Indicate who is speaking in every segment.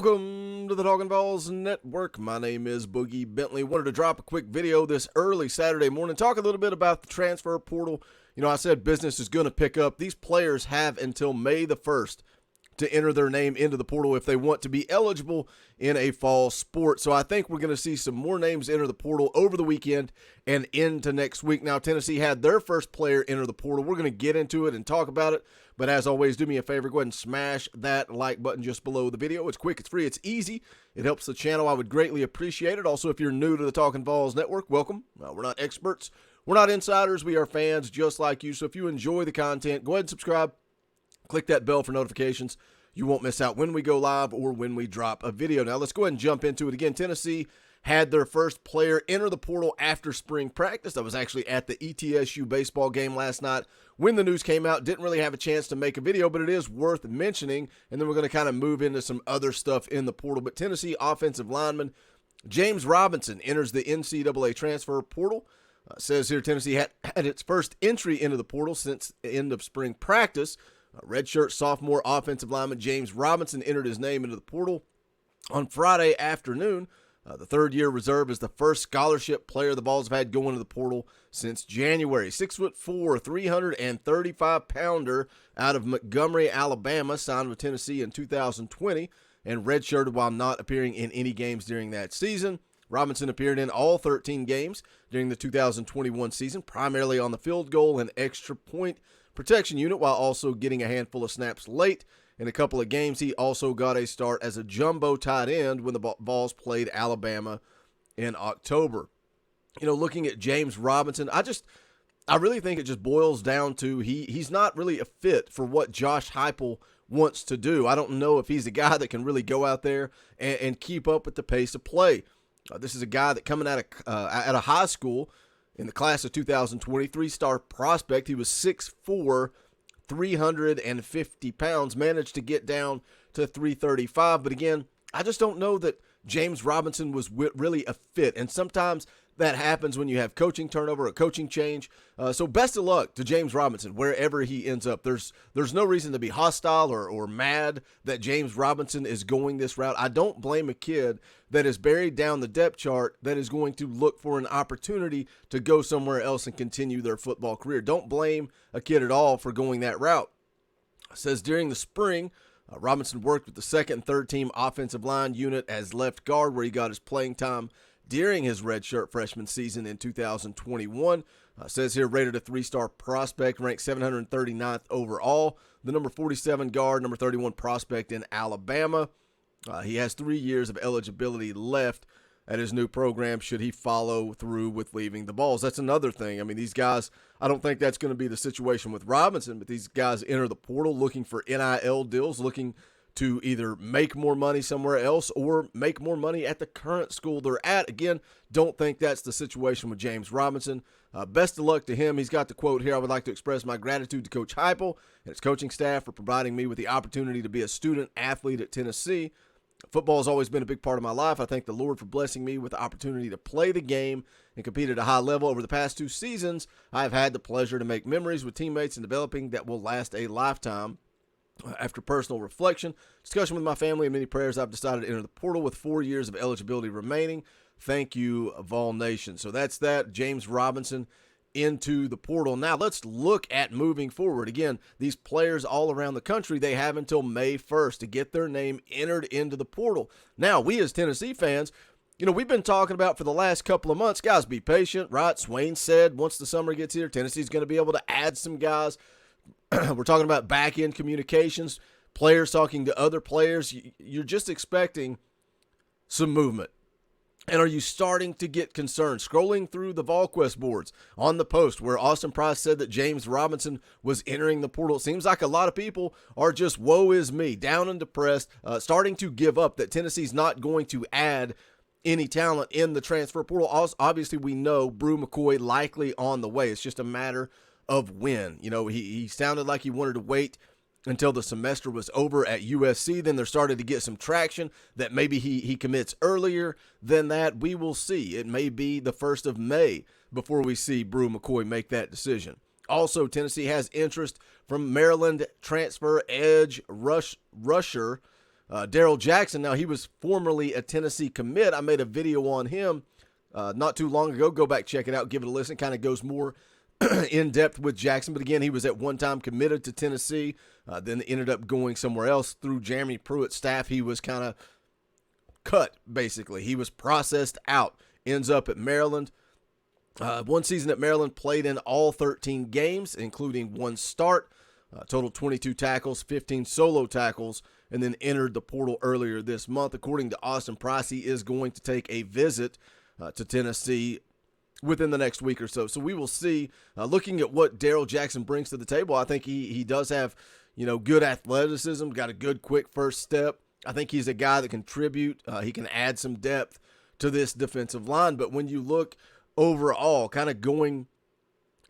Speaker 1: Welcome to the Talkin VAWLS Network. My name is Boogie Bentley. Wanted to drop a quick video this early Saturday morning, talk a little bit about the transfer portal. You know, I said business is going to pick up. These players have until May the 1st to enter their name into the portal if they want to be eligible in a fall sport. So I think we're going to see some more names enter the portal over the weekend and into next week. Now, Tennessee had their first player enter the portal. We're going to get into it and talk about it. But as always, do me a favor, go ahead and smash that like button just below the video. It's quick, it's free, it's easy. It helps the channel. I would greatly appreciate it. Also, if you're new to the Talkin VAWLS Network, welcome. We're not experts. We're not insiders. We are fans just like you. So if you enjoy the content, go ahead and subscribe. Click that bell for notifications. You won't miss out when we go live or when we drop a video. Now, let's go ahead and jump into it. Again, Tennessee had their first player enter the portal after spring practice. I was actually at the ETSU baseball game last night when the news came out. Didn't really have a chance to make a video, but it is worth mentioning. And then we're going to kind of move into some other stuff in the portal. But Tennessee offensive lineman James Robinson enters the NCAA transfer portal. Says here Tennessee had its first entry into the portal since the end of spring practice. Redshirt sophomore offensive lineman James Robinson entered his name into the portal on Friday afternoon. The third-year reserve is the first scholarship player the Vols have had go into the portal since January. 6'4", 335-pounder out of Montgomery, Alabama, signed with Tennessee in 2020 and redshirted while not appearing in any games during that season. Robinson appeared in all 13 games during the 2021 season, primarily on the field goal and extra point protection unit, while also getting a handful of snaps late. In a couple of games, he also got a start as a jumbo tight end when the Vols played Alabama in October. You know, looking at James Robinson, I really think it just boils down to he's not really a fit for what Josh Heupel wants to do. I don't know if he's a guy that can really go out there and keep up with the pace of play. This is a guy that coming out of high school in the class of 2020, three-star prospect. He was 6'4", 350 pounds, managed to get down to 335. But again, I just don't know that James Robinson was really a fit. And sometimes that happens when you have coaching turnover, a coaching change. So best of luck to James Robinson wherever he ends up. There's no reason to be hostile or mad that James Robinson is going this route. I don't blame a kid that is buried down the depth chart that is going to look for an opportunity to go somewhere else and continue their football career. Don't blame a kid at all for going that route. It says during the spring, Robinson worked with the second and third team offensive line unit as left guard, where he got his playing time during his redshirt freshman season in 2021. Says here, rated a three-star prospect, ranked 739th overall, the number 47 guard, number 31 prospect in Alabama. He has 3 years of eligibility left at his new program should he follow through with leaving the Vols. That's another thing. I mean, these guys, I don't think that's going to be the situation with Robinson, but these guys enter the portal looking for NIL deals, looking to either make more money somewhere else or make more money at the current school they're at. Again, don't think that's the situation with James Robinson. Best of luck to him. He's got the quote here: "I would like to express my gratitude to Coach Heupel and his coaching staff for providing me with the opportunity to be a student athlete at Tennessee. Football has always been a big part of my life. I thank the Lord for blessing me with the opportunity to play the game and compete at a high level. Over the past 2 seasons, I have had the pleasure to make memories with teammates and developing that will last a lifetime. After personal reflection, discussion with my family, and many prayers, I've decided to enter the portal with 4 years of eligibility remaining. Thank you, Vol Nation." So that's that. James Robinson into the portal. Now let's look at moving forward. Again, these players all around the country, they have until May 1st to get their name entered into the portal. Now, we as Tennessee fans, you know, we've been talking about for the last couple of months, guys, be patient, right? Swain said once the summer gets here, Tennessee's going to be able to add some guys. We're talking about back-end communications, players talking to other players. You're just expecting some movement. And are you starting to get concerned? Scrolling through the VolQuest boards on the post where Austin Price said that James Robinson was entering the portal, it seems like a lot of people are just woe is me, down and depressed, starting to give up that Tennessee's not going to add any talent in the transfer portal. Obviously, we know Brew McCoy likely on the way. It's just a matter of when. You know, he sounded like he wanted to wait until the semester was over at USC. Then there started to get some traction that maybe he commits earlier than that. We will see. It may be the 1st of May before we see Brew McCoy make that decision. Also, Tennessee has interest from Maryland transfer edge rusher Darrell Jackson, now he was formerly a Tennessee commit. I made a video on him not too long ago. Go back, check it out, give it a listen. Kind of goes more in depth with Jackson. But again, he was at one time committed to Tennessee, then ended up going somewhere else through Jeremy Pruitt's staff. He was kind of cut, basically. He was processed out, ends up at Maryland. One season at Maryland, played in all 13 games, including one start, total 22 tackles, 15 solo tackles, and then entered the portal earlier this month. According to Austin Price, he is going to take a visit to Tennessee within the next week or so. So we will see. Looking at what Darrell Jackson brings to the table, I think he does have, good athleticism, got a good quick first step. I think he's a guy that can contribute. He can add some depth to this defensive line. But when you look overall, kind of going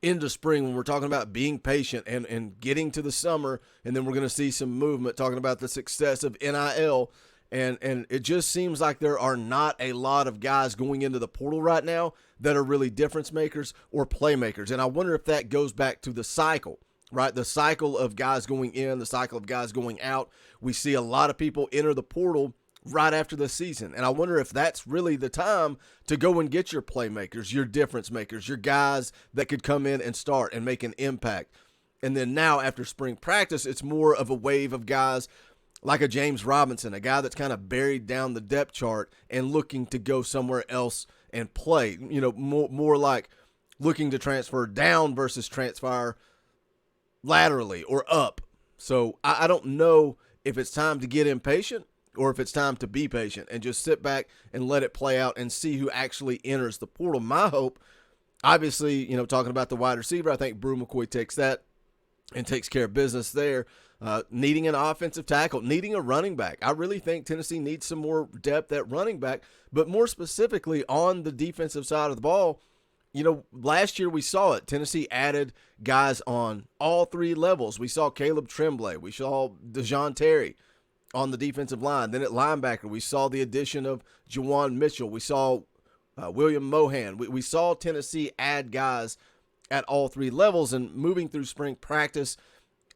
Speaker 1: into spring, when we're talking about being patient and getting to the summer, and then we're going to see some movement, talking about the success of NIL, and it just seems like there are not a lot of guys going into the portal right now that are really difference makers or playmakers. And I wonder if that goes back to the cycle, right? The cycle of guys going in, the cycle of guys going out. We see a lot of people enter the portal right after the season. And I wonder if that's really the time to go and get your playmakers, your difference makers, your guys that could come in and start and make an impact. And then now after spring practice, it's more of a wave of guys like a James Robinson, a guy that's kind of buried down the depth chart and looking to go somewhere else and play, more like looking to transfer down versus transfer laterally or up. So I don't know if it's time to get impatient or if it's time to be patient and just sit back and let it play out and see who actually enters the portal. My hope, obviously, talking about the wide receiver, I think Brew McCoy takes that and takes care of business there. Needing an offensive tackle, needing a running back. I really think Tennessee needs some more depth at running back, but more specifically on the defensive side of the ball. Last year we saw it. Tennessee added guys on all three levels. We saw Caleb Tremblay. We saw DeJoun Terry on the defensive line. Then at linebacker, we saw the addition of Juwan Mitchell. We saw William Mohan. We saw Tennessee add guys at all three levels. And moving through spring practice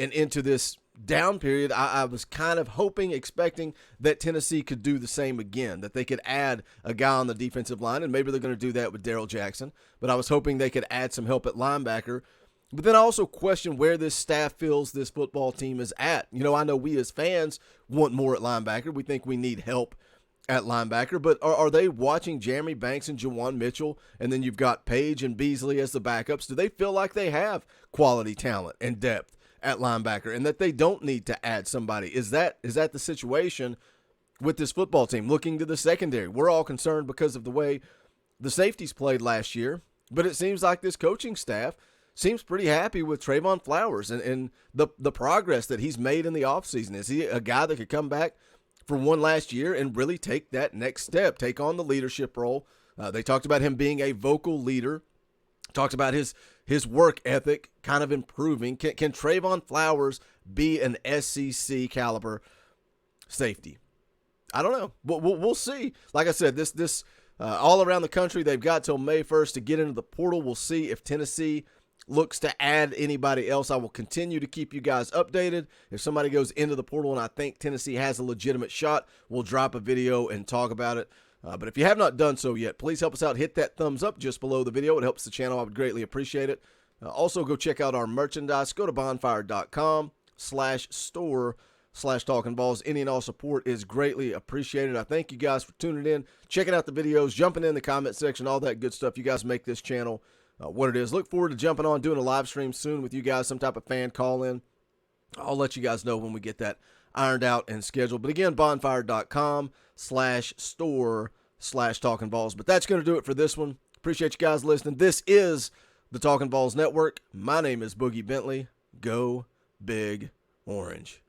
Speaker 1: and into this down period, I was kind of hoping, expecting that Tennessee could do the same again, that they could add a guy on the defensive line, and maybe they're going to do that with Darrell Jackson, but I was hoping they could add some help at linebacker. But then I also question where this staff feels this football team is at. I know we as fans want more at linebacker. We think we need help at linebacker, but are they watching Jeremy Banks and Juwan Mitchell, and then you've got Page and Beasley as the backups? Do they feel like they have quality talent and depth at linebacker and that they don't need to add somebody? Is that the situation with this football team? Looking to the secondary, we're all concerned because of the way the safeties played last year, but it seems like this coaching staff seems pretty happy with Trayvon Flowers and the progress that he's made in the offseason. Is he a guy that could come back for one last year and really take that next step, take on the leadership role? They talked about him being a vocal leader, talked about his work ethic kind of improving. Can Trayvon Flowers be an SEC caliber safety? I don't know. We'll see. Like I said, this all around the country, they've got till May 1st to get into the portal. We'll see if Tennessee looks to add anybody else. I will continue to keep you guys updated. If somebody goes into the portal and I think Tennessee has a legitimate shot, we'll drop a video and talk about it. But if you have not done so yet, please help us out. Hit that thumbs up just below the video. It helps the channel. I would greatly appreciate it. Also, go check out our merchandise. Go to bonfire.com/store/talkinballs. Any and all support is greatly appreciated. I thank you guys for tuning in, checking out the videos, jumping in the comment section, all that good stuff. You guys make this channel what it is. Look forward to jumping on, doing a live stream soon with you guys, some type of fan call-in. I'll let you guys know when we get that ironed out and scheduled. But again, bonfire.com/store/talkinballs. But that's going to do it for this one. Appreciate you guys listening. This is the Talkin' Balls Network. My name is Boogie Bentley. Go Big Orange.